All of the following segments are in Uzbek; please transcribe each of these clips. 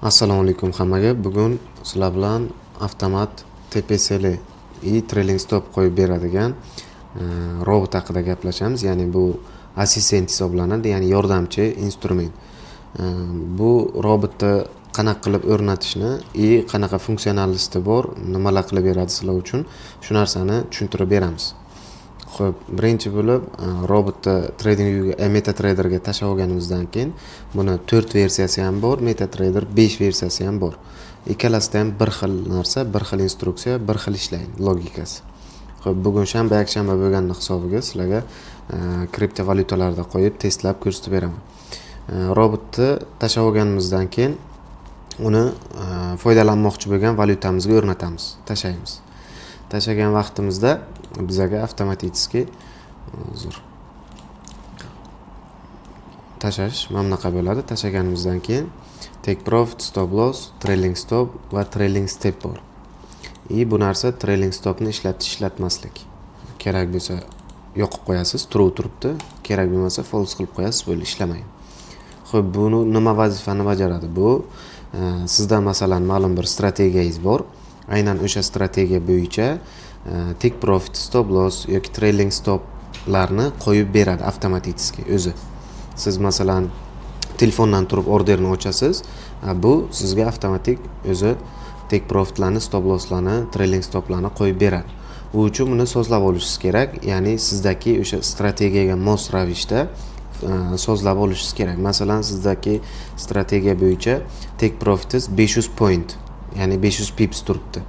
Assalomu alaykum hammaga. Bugun sizlar bilan avtomat TPSL Trailing Stop qo'yib beradigan robot haqida gaplashamiz. Ya'ni bu assistent hisoblanadi, ya'ni yordamchi instrument. Bu robotni qanaqa qilib o'rnatishni, qanaqa funksionalligi bor, nimalar qilib beradi sizlar uchun, shu narsani tushuntirib beramiz. Xo'p, birinchi bo'lib robotni TradingViewga MetaTraderga tashlab olganimizdan keyin buni 4 versiyasi ham bor, MetaTrader 5 versiyasi ham bor. Ikkalasida ham bir xil narsa, bir xil instruksiya, bir xil ishlaydi logikasi. Xo'p, bugun shanba, yakshanba bo'lganini hisobiga sizlarga kriptovalyutalarda qo'yib testlab ko'rsatib beraman. Robotni tashlab olganimizdan keyin uni foydalanmoqchi bo'lgan valyutamizga o'rnatamiz, tashlaymiz. Tashlagan vaqtimizda bizga avtomatik tashlash mana bunaqa bo'ladi. Tashlaganimizdan keyin take profit, stop loss, trailing stop va trailing step bor. Bu narsa trailing stopni ishlatmaslik. Kerak bo'lsa yoqib qo'yasiz, turibdi. Kerak bo'lmasa false qilib qo'yasiz, bo'ldi, ishlamaydi. Xo'p, buni nima vazifani bajaradi? Bu sizda masalan ma'lum bir strategiyangiz bor. Aynan o'sha strategiya bo'yicha take profit, stop loss yoki trailing stoplarni qo'yib beradi avtomatik o'zi. Siz masalan telefondan turib orderni ochasiz, bu sizga avtomatik o'zi take profitlarni, stop losslarni, trailing stoplarni qo'yib beradi. Bu uchun buni sozlab olishingiz kerak, ya'ni sizdagi o'sha strategiyaga mos ravishda sozlab olishingiz kerak. Masalan, sizdagi strategiya bo'yicha take profitingiz 500 point, ya'ni 500 pips turibdi.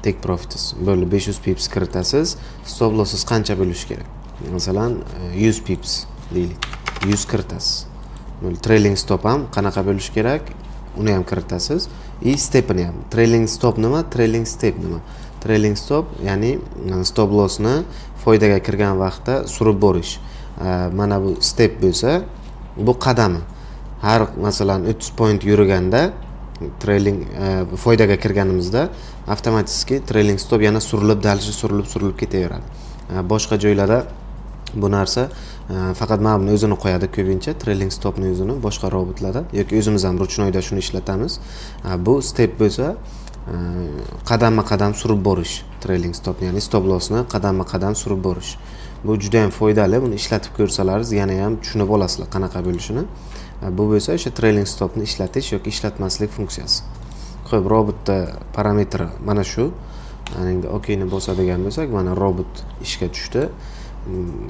Take profitingiz bo'ldi, 500 pips kiritasiz. Stop lossingiz qancha bo'lishi kerak? Masalan, 100 pips deylik. 100 kiritasiz. Bo'ldi, trailing stop ham qanaqa bo'lishi kerak? Uni ham kiritasiz. Stepni ham. Trailing stop nima? Trailing step nima? Trailing stop ya'ni stop lossni foydaga kirgan vaqtda surib borish. Mana bu step bo'lsa, bu qadami. Har masalan 30 point yurganda trailing foydaga kirganimizda avtomatik trailing stop yana surilib ketaveradi. Boshqa joylarda bu narsa faqat mana buni o'zini qo'yadi ko'pincha, trailing stopni o'zini boshqa robotlarda yoki o'zimiz ham ruchnoyda shuni ishlatamiz. Bu step bo'lsa qadamma-qadam surib borish, trailing stop ya'ni stop lossni qadamma-qadam surib borish. Bu juda ham foydali. Buni ishlatib ko'rsalaringiz yana ham tushunib olasizlar qanaqa bo'lishini. Bu bo'lsa o'sha trailing stopni ishlatish yoki ishlatmaslik funksiyasi. Xo'p, robotda parametri mana shu. Ya'ni okeyni bosadigan bo'lsak, mana robot ishga tushdi.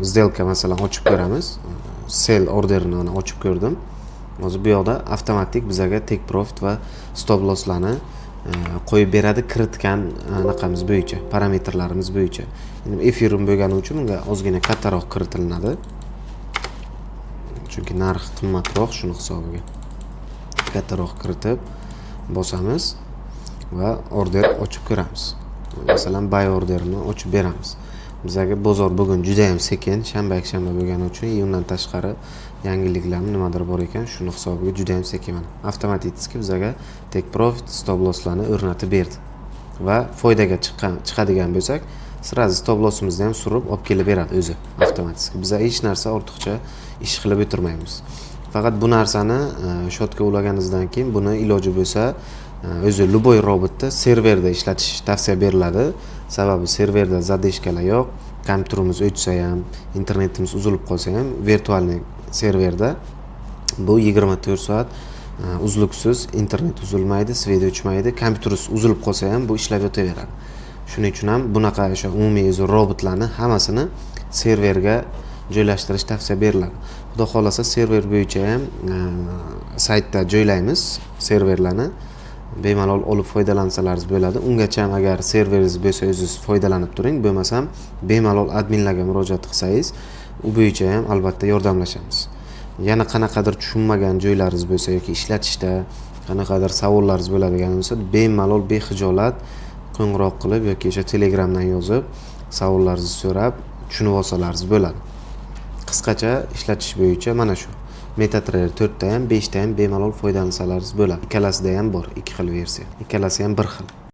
Сделка masalan ochib ko'ramiz. Sell orderini ochib ko'rdim. Hozir bu yoqda avtomatik bizga take profit va stop losslarni qo'yib beradi kiritgan anaqamiz bo'yicha, parametrlarimiz bo'yicha. Endi Ethereum bo'lgani uchun unga ozgina kattaroq kiritilinadi. Chunki narx qimmatroq, shuni hisobiga kattaroq kiritib bosamiz va order ochib ko'ramiz. Masalan, buy orderini ochib beramiz. Bizga bozor bugun juda ham sekin, shanba yakshanba bo'lgani uchun undan tashqari yangiliklar nimadir bor ekan, shuni hisobiga juda ham sekin. Avtomatik bizga take profit, stop losslarni o'rnatib berdi. Va foydaga chiqadigan bo'lsak, sirazi stop lossimizni ham surib olib kelib beradi o'zi avtomatik. Biz hech narsa ortiqcha ish qilib o'tirmaymiz. Faqat bu narsani shotga ulaganingizdan keyin buni iloji bo'lsa o'zi любой robotda serverda ishlatish tavsiya beriladi. Sababi serverda zadeshkalar yo'q, kompyuterimiz o'chsa ham, internetimiz uzilib qolsa ham virtualniy serverda bu 24 soat uzluksiz internet uzilmaydi, svet o'chmaydi, kompyuteringiz uzilib qolsa ham bu ishlab yotaveradi. Shuning uchun ham bunaqa o'sha umumiy robotlarni hammasini serverga joylashtirish tavsiya beriladi. Xudo xolasa server bo'yicha ham saytda joylaymiz serverlarni. Bemalol olib foydalansalaringiz bo'ladi. Ungacha ham agar serveringiz bo'lsa, o'zingiz foydalanib turing, bo'lmasam bemalol adminlarga murojaat qilsangiz, u bo'yicha ham albatta yordamlashamiz. Yana qanaqadir tushunmagan joylaringiz bo'lsa yoki ishlatishda qanaqadir savollaringiz bo'ladigan bo'lsa, bemalol bexijolat qo'ng'iroq qilib yoki o'sha Telegramdan yozib, savollaringizni so'rab tushunib olsalaringiz bo'ladi. Qisqacha ishlatish bo'yicha mana shu. MetaTrader 4 ta ham, 5 ta ham bemalol foydalansalaringiz bo'ladi. Ikkalasida ham bor, ikki xil versiya. Ikkalasi ham bir xil.